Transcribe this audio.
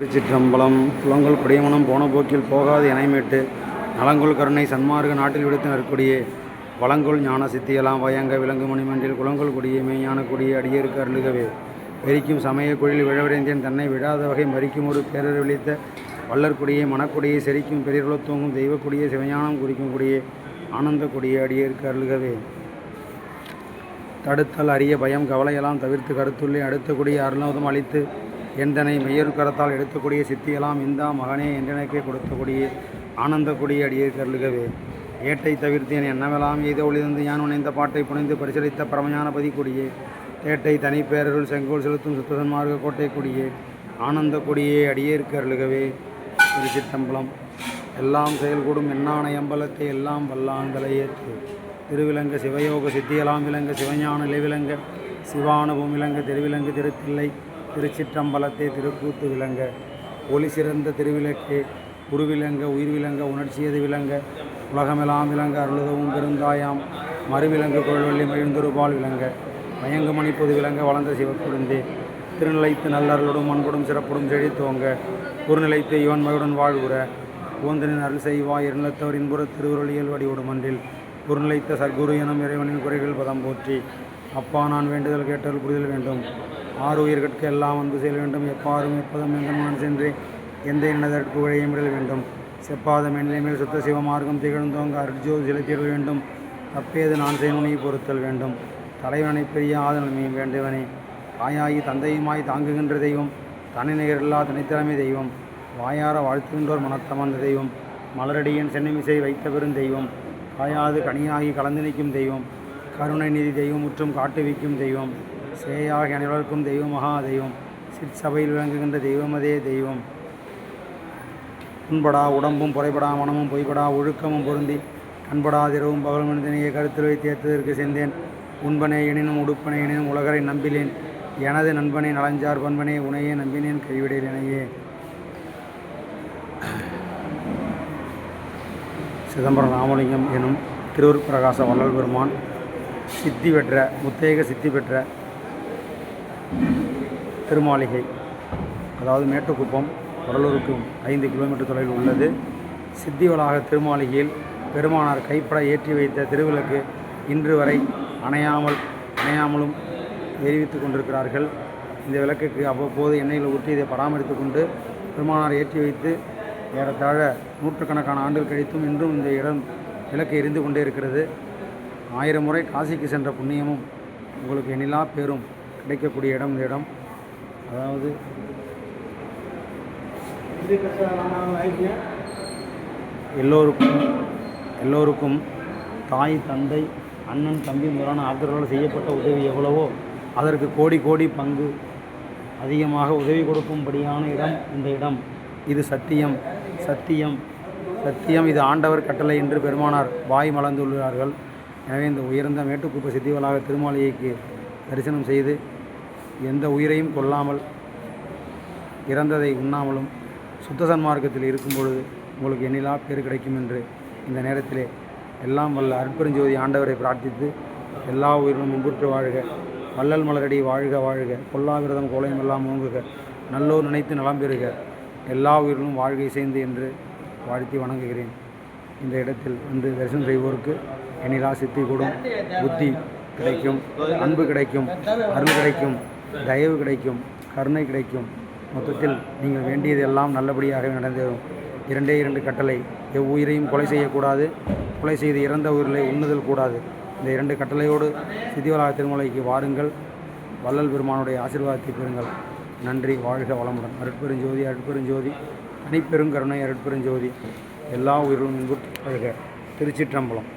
திருச்சிற்றம்பலம். புலங்கொள் குடியமனம் போன போக்கில் போகாது எனைமேட்டு நலங்கொள் கருணை சன்மார்க்க நாட்டில் விடுத்து நற்கொடியே வளங்கொள் ஞான சித்தியலாம் வயங்க விலங்கு மணிமன்றில் குளங்கொள் கொடியே மெய்ஞான கொடியே அடியேற்கு அருளுகவே வெறிக்கும் சமய குழில் விழவடைந்தேன் தன்னை விடாத வகை மறிக்கும் ஒரு பேரர் விழித்த வள்ளற்கொடியே மணக்கொடியே செரிக்கும் பெரியருளத் தூங்கும் தெய்வக்கொடியே சிவஞானம் குறிக்கும் கொடியே ஆனந்த கொடியே அடியேற்கு அருளுகவே தடுத்தல் அரிய பயம் கவலையெல்லாம் தவிர்த்து கருத்துள்ளே அடுத்த கொடியே அருளவதம் அளித்து எந்தனை மெய்யொரு கரத்தால் எடுத்தக்கூடிய சித்தியெல்லாம் இந்தா மகனே என்றெனக்கே கொடுத்தக்கூடிய ஆனந்த கொடியை அடியே கருளுகவே ஏட்டை தவிர்த்தேன் என்னவெல்லாம் எய்த ஒளிதந்து யான் உணைந்த பாட்டை புனைந்து பரிசளித்த பரமஞான பதி கொடியே தேட்டை தனிப்பேரருள் செங்கோல் செலுத்தும் சுத்தசன்மார்க்க கோட்டை கொடியே ஆனந்த கொடியே அடியேற்கு அருளுகவே. திருச்சிற்றம்பலம். எல்லாம் செயல்கூடும் எண்ணான எம்பலத்தை எல்லாம் வல்லாந்தலை ஏற்று திருவிலங்க சிவயோக சித்தியலாம் விலங்க சிவஞான நிலைவிலங்க சிவானுபம் விலங்க திருவிலங்கு திருத்தில்லை திருச்சிற்றம்பலத்தை திருக்கூத்து விளங்க ஒளி சிறந்த திருவிளக்கே உருவிலங்க உயிர் விலங்க உணர்ச்சியது விளங்க உலகமெல்லாம் விளங்க அருளுதவும் பெருந்தாயாம் மறுவிலங்கு குழல்வள்ளி மகிழ்ந்தொருபால் விளங்க மயங்கு மணிப்பொது விளங்க வளர்ந்த சிவக்குழுந்தே திருநிலைத்து நல்லருளுடன் மண்படும் சிறப்புடன் செழித்தோங்க குறுநிலைத்து இவன் மகளுடன் வாழ்வுற ஓந்தனின் அருள் செய்வாய் இருநிலத்தவர் இன்புற திருவுருளியல் வடிவோடு மன்றில் குறுநிலைத்த சர்க்குரு எனும் இறைவனின் குறைகள் பதம் போற்றி அப்பா நான் வேண்டுதல் கேட்டல் புரிதல் வேண்டும் ஆறு உயிர்கட்கு எல்லாம் அன்பு செய்ய வேண்டும் எப்பாரும் எப்பதம் எங்கன் சென்று எந்த எண்ணதற்கு உழையும் விடல் வேண்டும் செப்பாத மென்னிலை மேல் சுத்த சிவமார்க்கம் திகழ்ந்தோங்க அர்ஜோதி செலுத்திட வேண்டும் தப்பேது நான் செய்வனை பொறுத்தல் வேண்டும் தலைவனை பெரிய ஆதனமையும் வேண்டுவனே தாயாகி தந்தையுமாய் தாங்குகின்ற தெய்வம் தனி நிகரில்லா தனித்திறமை தெய்வம் வாயார வாழ்த்துகின்றோர் மனத்தமர்ந்த தெய்வம் மலரடியின் சென்னிமிசை வைத்த பெரும் தெய்வம் காயாது கனியாகி கலந்து நிற்கும் தெய்வம் கருணை நிதி தெய்வம் முற்றும் காட்டுவிக்கும் தெய்வம் சேயாக அனைவருக்கும் தெய்வம் மகா தெய்வம் சிற்சபையில் விளங்குகின்ற தெய்வமதே தெய்வம் புண்படா உடம்பும் புறைபடா மனமும் பொய்படா ஒழுக்கமும் பொருந்தி கண்படாதிரவும் பகல் மனிதனையே கருத்துரை தேர்த்ததற்கு சென்றேன் உண்பனே எனினும் உடுப்பனே எனினும் உலகரை நம்பிலேன் எனது நண்பனை நலஞ்சார் பண்பனே உனையே நம்பினேன் கைவிடேன் எனையே. சிதம்பரம் ராமலிங்கம் எனும் திருவருட்பிரகாச வள்ளல் பெருமான் சித்தி பெற்ற முத்தேக சித்தி பெற்ற திருமாளிகை, அதாவது மேட்டுக்குப்பம் கடலூருக்கு 5 கிலோமீட்டர் தொலைவில் உள்ளது. சித்தி வளாக திருமாளிகையில் பெருமானார் கைப்பட ஏற்றி வைத்த திருவிளக்கு இன்று வரை அணையாமலும் எரிவித்து கொண்டிருக்கிறார்கள். இந்த விளக்குக்கு அவ்வப்போது எண்ணெயில் ஊற்றி இதை பராமரித்து கொண்டு பெருமானார் ஏற்றி வைத்து ஏறத்தாழ நூற்றுக்கணக்கான ஆண்டுகள் கழித்தும் இன்றும் இந்த இடம் விளக்கு எரிந்து கொண்டே இருக்கிறது. 1000 முறை காசிக்கு சென்ற புண்ணியமும் உங்களுக்கு எண்ணிலா பேரும் கிடைக்கக்கூடிய இடம் இந்த இடம். அதாவது எல்லோருக்கும் தாய் தந்தை அண்ணன் தம்பி முதலான ஆதரவால் செய்யப்பட்ட உதவி எவ்வளவோ அதற்கு கோடி பங்கு அதிகமாக உதவி கொடுக்கும்படியான இடம் இந்த இடம். இது சத்தியம். இது ஆண்டவர் கட்டளை என்று பெருமானார் வாய் மலர்ந்துள்ளார்கள். எனவே இந்த உயர்ந்த மேட்டுக்குப்ப சித்திவளாக திருமாளிகைக்கு தரிசனம் செய்து எந்த உயிரையும் கொல்லாமல் இறந்ததை உண்ணாமலும் சுத்த சன்மார்க்கத்தில் இருக்கும் பொழுது உங்களுக்கு எண்ணிலா பேர் கிடைக்கும் என்று இந்த நேரத்திலே எல்லாம் வல்ல அருட்பெருஞ்சோதி ஆண்டவரை பிரார்த்தித்து எல்லா உயிரிலும் முன்புற்று வாழ்க, வள்ளல் மலரடி வாழ்க, கொல்லாவிரதம் கோலையும் எல்லாம் ஓங்குக, நல்லோர் நினைத்து நலம் பெறுக, எல்லா உயிரிலும் வாழ்க இசைந்து என்று வாழ்த்தி வணங்குகிறேன். இந்த இடத்தில் வந்து தரிசனம் செய்வோருக்கு எண்ணிலா சித்தி கூடும், புத்தி கிடைக்கும், அன்பு கிடைக்கும், அருள் கிடைக்கும், தயவு கிடைக்கும், கருணை கிடைக்கும். மொத்தத்தில் நீங்கள் வேண்டியது எல்லாம் நல்லபடியாக நடந்தேறும். 2 கட்டளை. எவ்வுயிரையும் கொலை செய்யக்கூடாது, கொலை செய்து இறந்த உயிர்களை உண்ணுதல் கூடாது. இந்த 2 கட்டளையோடு சித்திவளாக திருமலைக்கு வாருங்கள், வள்ளல் பெருமானுடைய ஆசீர்வாதத்தை பெறுங்கள். நன்றி. வாழ்க வளமுடன். அருட்பெருஞ்சோதி தனிப்பெருங்கருணை அருட்பெருஞ்சோதி எல்லா உயிர்களும் இன்புற்று வாழ்க. திருச்சிற்றம்பலம்.